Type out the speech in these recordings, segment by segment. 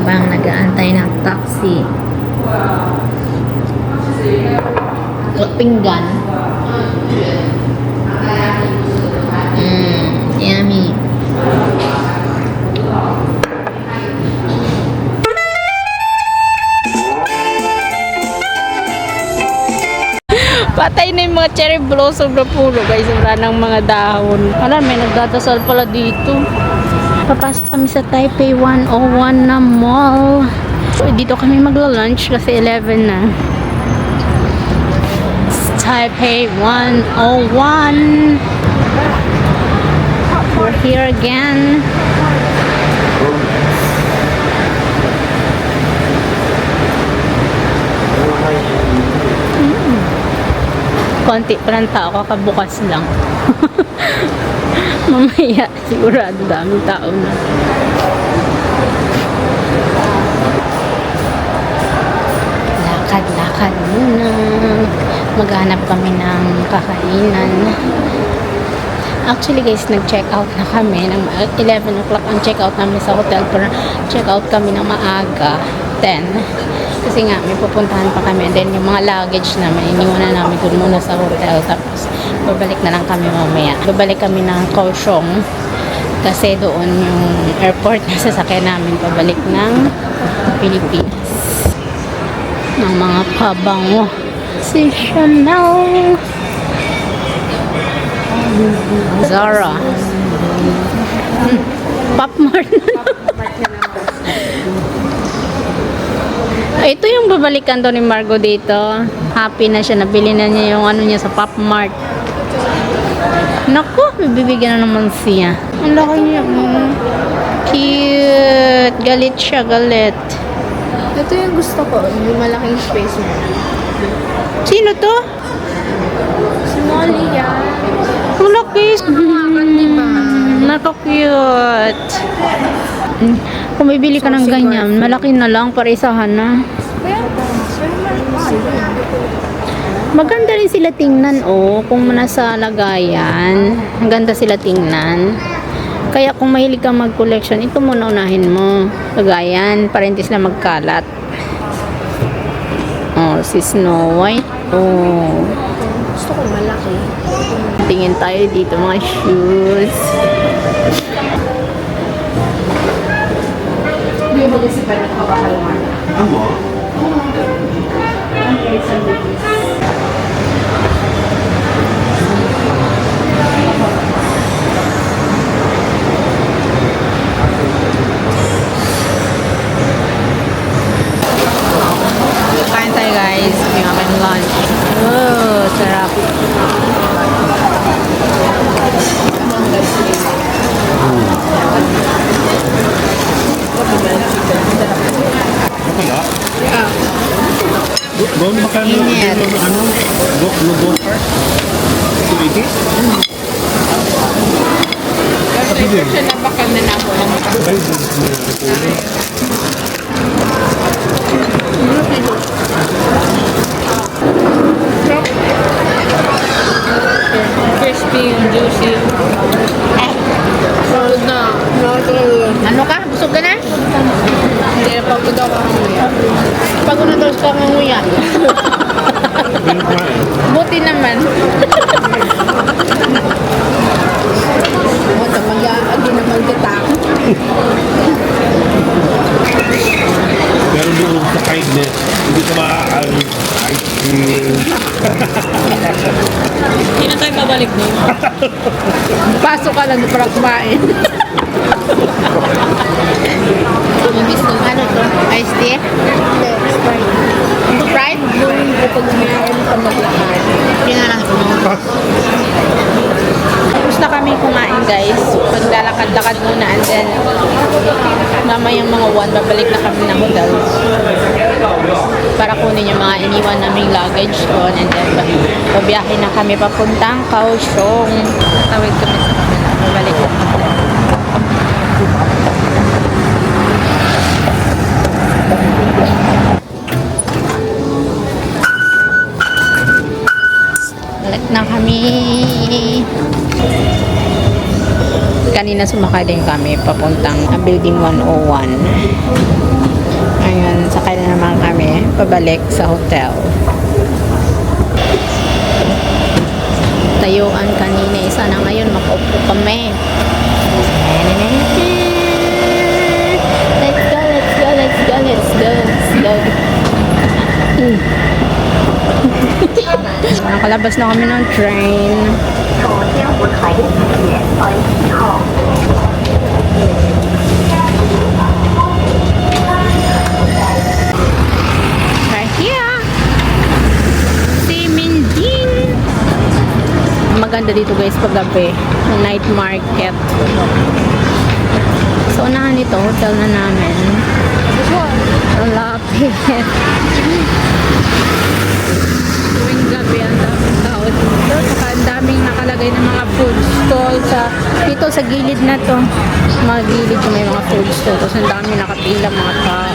habang nag-aantay ng taxi. Pinggan. Yummy. Patay na yung mga cherry blossom na puno guys. Wala ng mga dahon. Alam, may nagdadasal pala dito. Papasok kami sa Taipei 101 na mall. So, dito kami magla-lunch kasi 11 na. Taipei 101. We're here again. Konti pa lang tao, kakabukas lang. Mamaya, sigurado daming tao na. Lakad-lakad muna. Maghanap kami ng kakainan. Actually guys, nag-check out na kami. 11 o'clock ang check out namin sa hotel. Pero check out kami ng maaga, 10. Kasi nga, may pupuntahan pa kami. And then, yung mga luggage namin, iniwan na namin dun muna sa hotel. Tapos, babalik na lang kami mamaya. Babalik kami ng Kaohsiung. Kasi doon yung airport na sasakyan namin pabalik ng Pilipinas. Ng mga pabango. Si Chanel. Zara. Pop Mart. Ito yung babalikan to ni Margo dito. Happy na siya. Nabili na niya yung ano niya sa Pop Mart. Naku, bibigyan na naman siya. Ang laki niya. Cute. Galit siya, galit. Ito yung gusto ko. Yung malaking space mo. Sino to? Si Molly yan. Ang laki. Diba? Naka-cute. Kung bibili ka ng ganyan, malaki na lang para isahan na. Maganda rin sila tingnan, oh. Kung nasa lagayan, maganda sila tingnan. Kaya kung mahilig kang mag-collection, ito muna unahin mo. Lagayan, para hindi sila magkalat. Oh, si Snow White. Oh. Gusto ko malaki. Tingin tayo dito, mga shoes. Bumili si Pera ng kapakalman. Ano? Kain tayo guys. Yung aking lunch. Oh, sarap. Okay na? Doon makano? Init. Ano? Go first? 280? Kasi siya nabakal na na ako. Crispy and juicy. Solid na. Ano ka? Busog ka na? Hindi na pagod ako kanguya. Pagod na daw ka manguya. Buti naman. O, tamag-aag naman kita. Pero doon sa kindness, hindi ka maaari ice cream. Hindi na tayo babalik doon. Pasok ka lang para kumain. Ano to? Iced tea? Sprite. Sprite? Gawin ko pag umain ka maglakad. Yun na lang. Tapos na kami kumain guys. Maglalakad-lakad muna and then mamayang mga 1 babalik na kami ng hotel para kunin yung mga iniwan naming luggage doon and then babiyahin na kami papuntang Kaohsiung. Tawid kami sa kabila. Babalik na hotel. Balik na kami. Kanina sumakay din kami papuntang Building 101. pabalik sa hotel. Tayuan kanina isa na ngayon makaupo kami. Let's go, let's go, let's go, let's go, let's go. Nakalabas na kami ng train. Right here. Si Minding. Maganda dito guys paggabi. Night market. So unahan ito, hotel na namin. Ang lapit. Tuwing gabi ang daming tao dito. Saka ang daming nakalagay ng mga food stall dito sa gilid na to. Mga gilid may mga food stall. Tapos ang daming nakapila mga tao.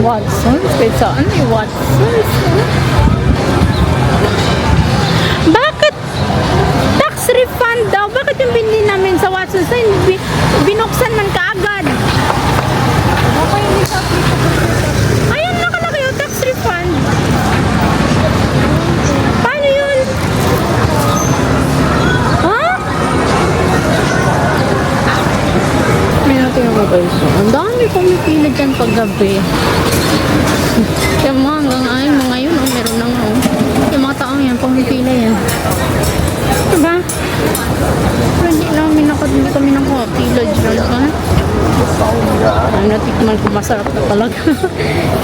Watson's? Wait, saan may Watson's? Bakit? Tax refund daw. Bakit yung binili namin sa Watson's na binuksan man kaagad? Ayun, nakalagay yung tax refund. Paano yun? Ha? May natin yung mobile phone. Ang dami pumipila dyan paggabi. Yung mga hanggang ngayon, oh, meron nang yung mga taong yan, pumipila yan. Diba? Pero hindi kami nakapila dyan, ha? Natikman ko masarap na talaga.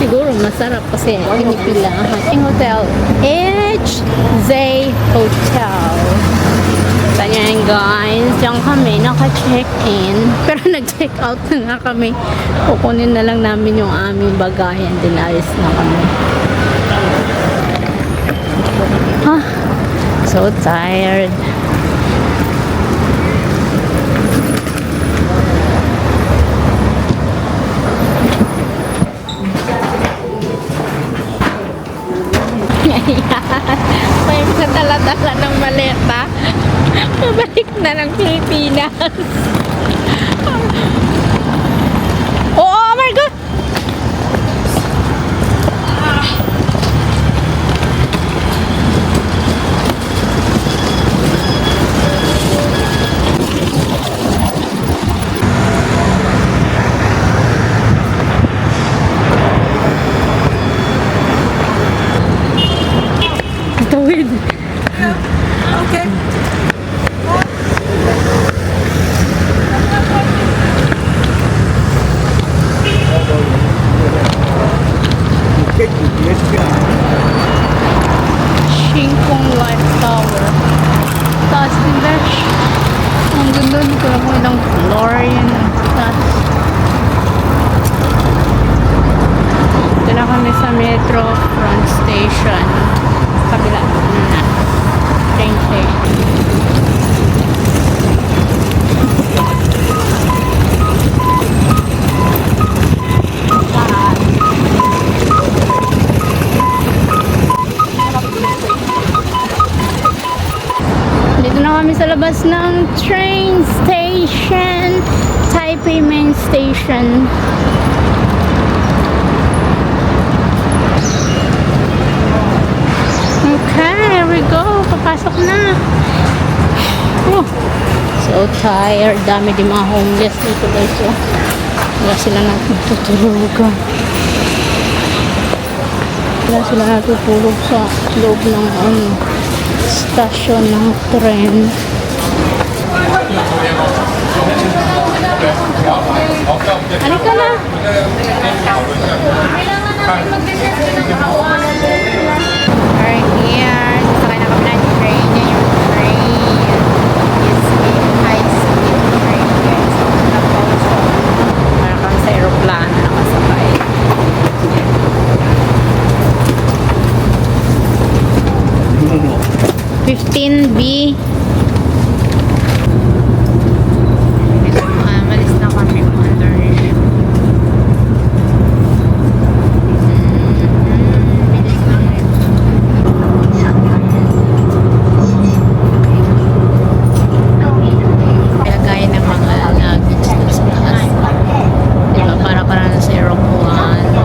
Siguro masarap kasi pinipila. Ating hotel, HZ Hotel. Ganyan guys, diyan kami naka-check-in. Pero nag-check out na nga kami. Kukunin na lang namin yung aming bagahe and then alis na kami. So tired. May dala-dala ng maleta. Pabalik na ng Pilipinas. Oh my God! Tawid. Okay. Shingkong Life Tower. Taas din Besh. Ang ganda, hindi ko lang kung ilang floor yun. Taas. Ito na kami sa Metro Front Station. Kabila na. Train station. Dito na kami sa labas ng train station. Taipei Main Station. Okay, here we go. Papasok na. So tired. Dami din mga homeless dito guys. Wala sila natutulog. Wala sila natutulog sa loob ng stasyon ng tren. Halika na. Right here. Sasakay na kami ng train. Yan yung 15B. Malis na kami under. Bilis lang eh. Ilagay ng mga luggage doon sa taas. Diba? Para na sa aeroplano.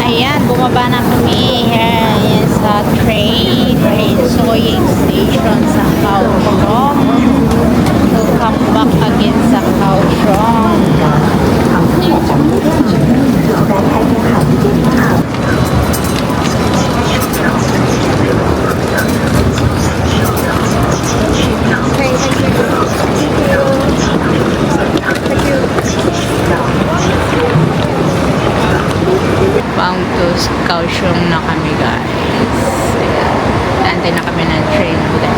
Ayan, bumaba na kami here sa train Soying Station sa Kaohsiung. We'll come back again sa Kaohsiung. Bound to Kaohsiung na kami, guys. Ayan. Antay na kami ng train ulit.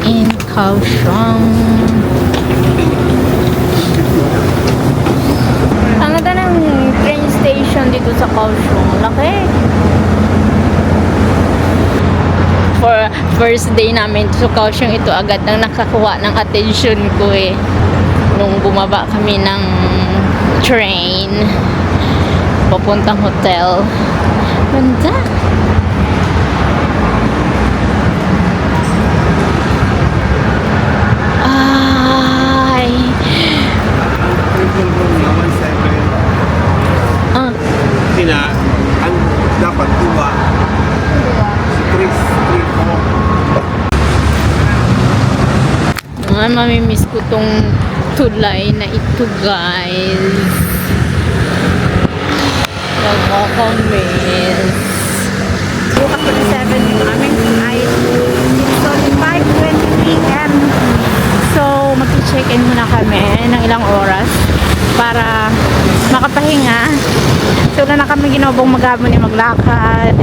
In Kaohsiung. Ang ganda ng train station dito sa Kaohsiung. Laki. For first day namin sa Kaohsiung, ito agad nang nakakuha ng attention ko eh. Nung bumaba kami ng train papuntang hotel. Ganda. Ay. Ah. Sina, ang dapat dua. Chris, Mamimiss ko tong tulay na ito, guys. Magkakamiss. Book up to the 7 yung aming flight. It's on 5:20 p.m. So, mag-check-in muna kami ng ilang oras para makapahinga. So, wala na kami ginawang maghapon ni maglakad.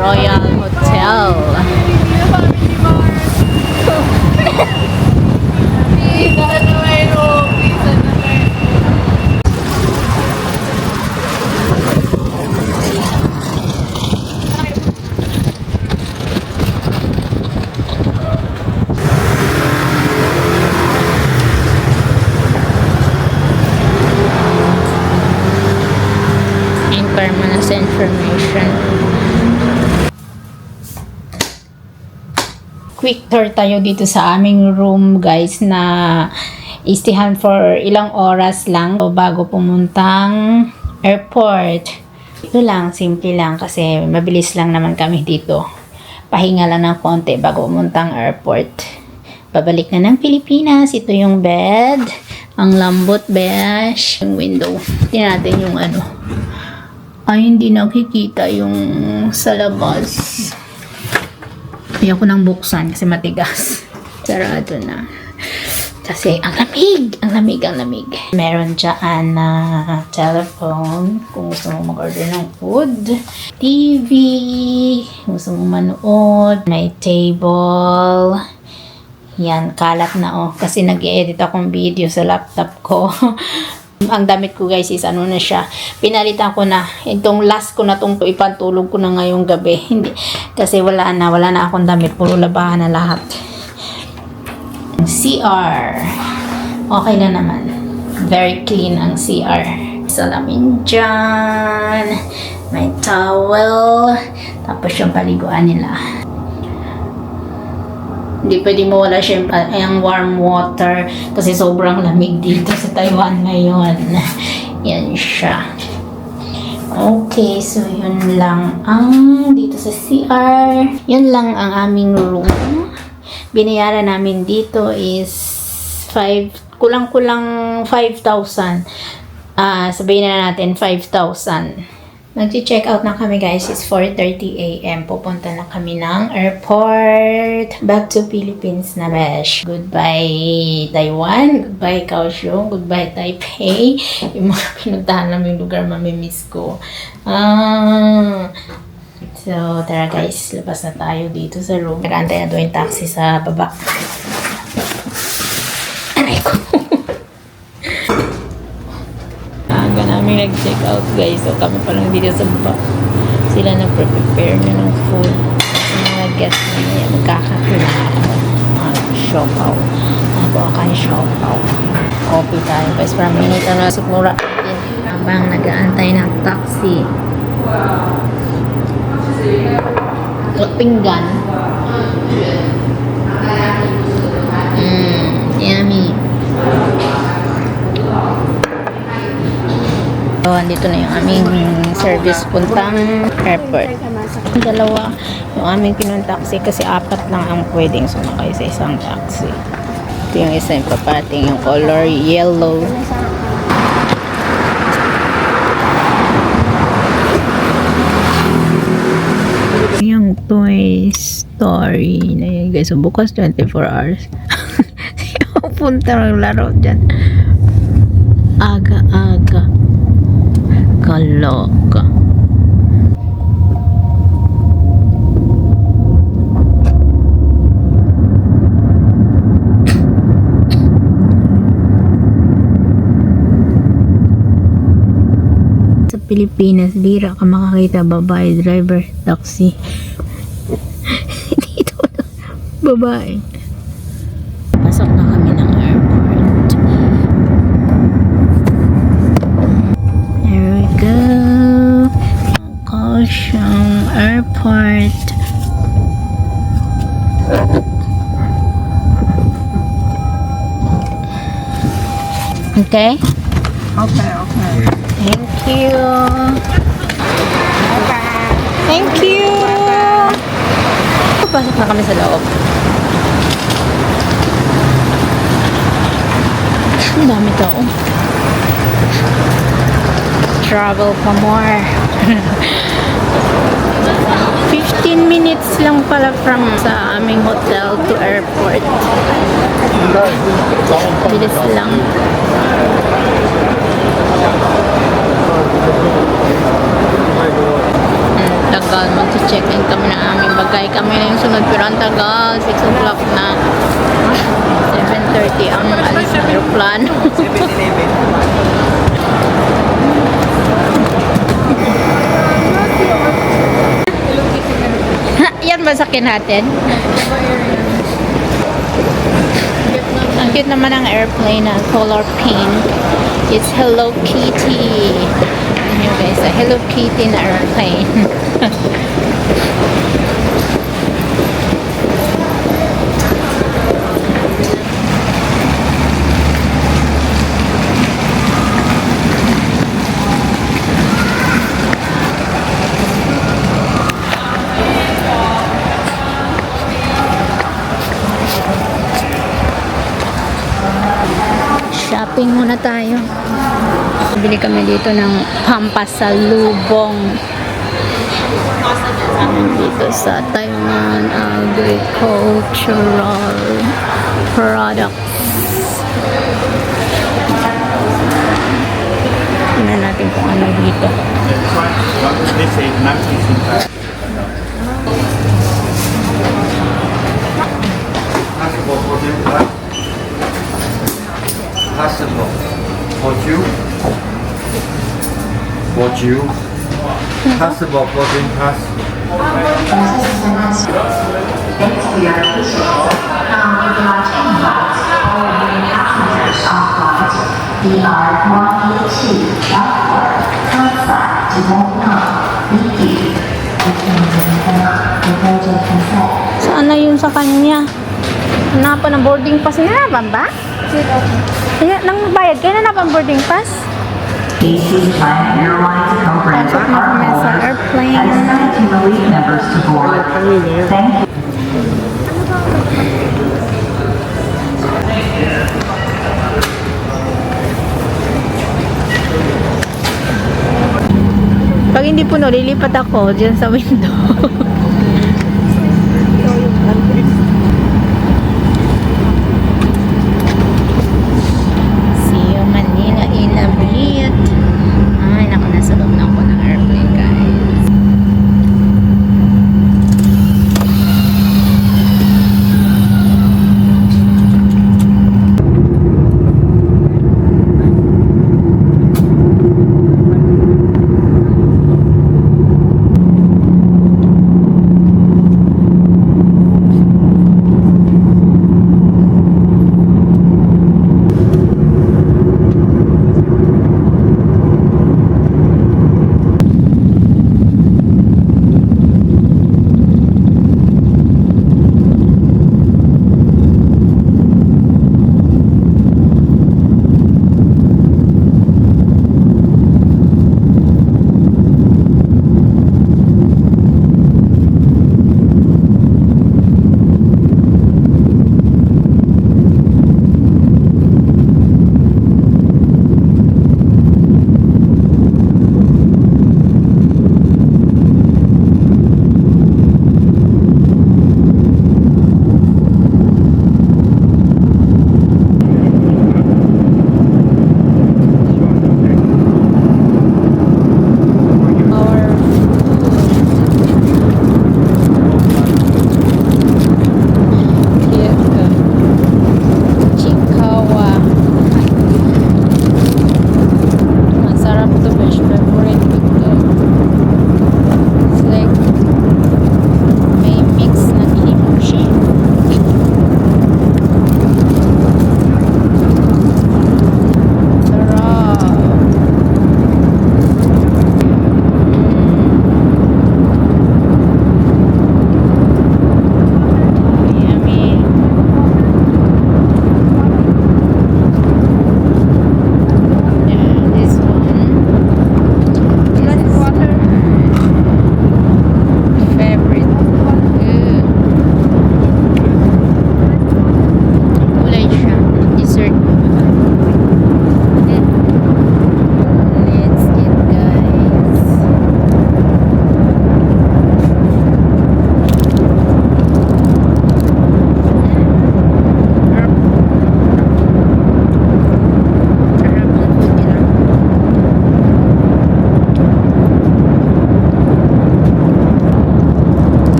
Royal Hotel. Permanent information. Quick tour tayo dito sa aming room, guys, na istihan for ilang oras lang bago pumuntang airport. Ito lang, simple lang kasi mabilis lang naman kami dito. Pahinga lang ng konti bago pumuntang airport. Babalik na ng Pilipinas. Ito yung bed. Ang lambot, besh. Yung window. Tingnan natin yung ano. Ay, hindi nakikita yung sa labas. Ayoko nang buksan kasi matigas. Sarado na. Kasi ang lamig! Ang lamig, ang lamig. Meron dyan na telephone kung gusto mo mag-order ng food. TV, kung gusto mo manood. May table. Yan, kalat na oh. Kasi nag-edit akong video sa laptop ko. Ang damit ko, guys, is ano na siya. Pinalitan ko na. Itong last ko na itong ipantulog ko na ngayong gabi. Hindi. Kasi wala na akong damit. Puro labahan na lahat. CR. Okay na naman. Very clean ang CR. Salamin dyan. May towel. Tapos yung paliguan nila. Hindi pwede mawala syempre ang warm water kasi sobrang lamig dito sa Taiwan ngayon. Yan siya. Okay, so yun lang ang dito sa CR. Yun lang ang aming room. Binayaran namin dito is kulang-kulang 5,000. Sabihin na natin 5,000. Magche-check out na kami guys. It's 4:30 a.m. Pupunta na kami ng airport. Back to Philippines na besh. Goodbye Taiwan. Goodbye Kaohsiung. Goodbye Taipei. Yung mga pinuntahan namin lugar mamimiss ko. So, tara guys. Labas na tayo dito sa room. Nag-aantay na doon yung taxi sa baba. Aray ko. Aga namin nag-check out guys. So kami pa lang dito sa baba. Sila nag-prepare na ng food. Yung mga guests na niya. Magkakape na ako. Siopaw. Nabawakan siopaw. Coffee tayo guys. Para minute na sukmura. Habang nag-aantay ng taxi. Pinggan. Yummy. So, andito na yung aming service puntang airport. Dalawa yung aming pinuntaksi kasi 4 lang ang pwedeng sumakay sa isang taxi. Ito yung isa yung papating yung color yellow. Yung Toy Story na yun guys. So, bukas 24 hours. Punta ng laro dyan. Aga-aga. Kaloka. Sa Pilipinas, bira ka makakita babae driver taxi. Dito na babae. Pasok na kami ng airport. There we go. Kaohsiung Airport. Okay? Okay. Thank you. Thank you. Pasok na kami sa loob. Ang dami tao. Travel pa more. 15 minutes lang pala from sa aming hotel to airport. Bilis lang. Tagal. Mag-check-in kami ng aming bagay. Kami na yung sunod pero ang tagal. 6 o'clock na. 7:30 ang alis ng aeroplano. Yan ba sakin natin? Ang cute naman ang airplane na color pink. It's Hello Kitty. Yun guys, a Hello Kitty na airplane. Shopping muna tayo. Bili kami dito ng pampasalubong. Dito sa Taiwan Agricultural Products. Tingnan natin kung ano dito. Possible. Possible. Possible boarding pass. Thanks for your patience. Now we would like to invite all new passengers on flight DR182 Southward, Kansai to Vietnam. Thank you. Saan na yun sa kanya? Hanapan ng boarding pass. Hanapan ba? Kaya nang bayad kayo na ng boarding pass? AC Planet Airlines co-brand Pasok na kami sa airplane. has 19 elite members to board. Thank you. Pag hindi puno, lilipat ako dyan sa window. See you, Manila in a bit. Ay, naku, nasa loob na ako ng airplane, guys.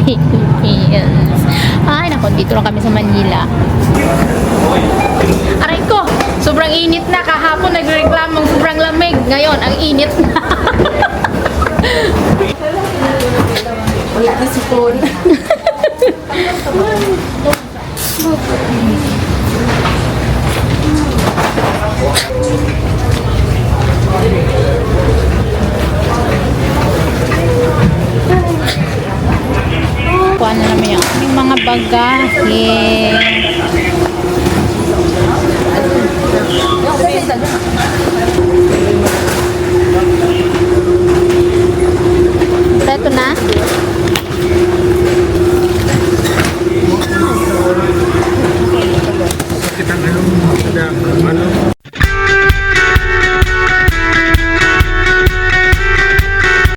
Philippines. Ay, nako, dito lang kami sa Manila. Aray ko, sobrang init na. Kahapon nagreklamong sobrang lamig. Ngayon, ang init na. Wala na si Paul. Kuha na naman yung aming mga bagahe. Ha?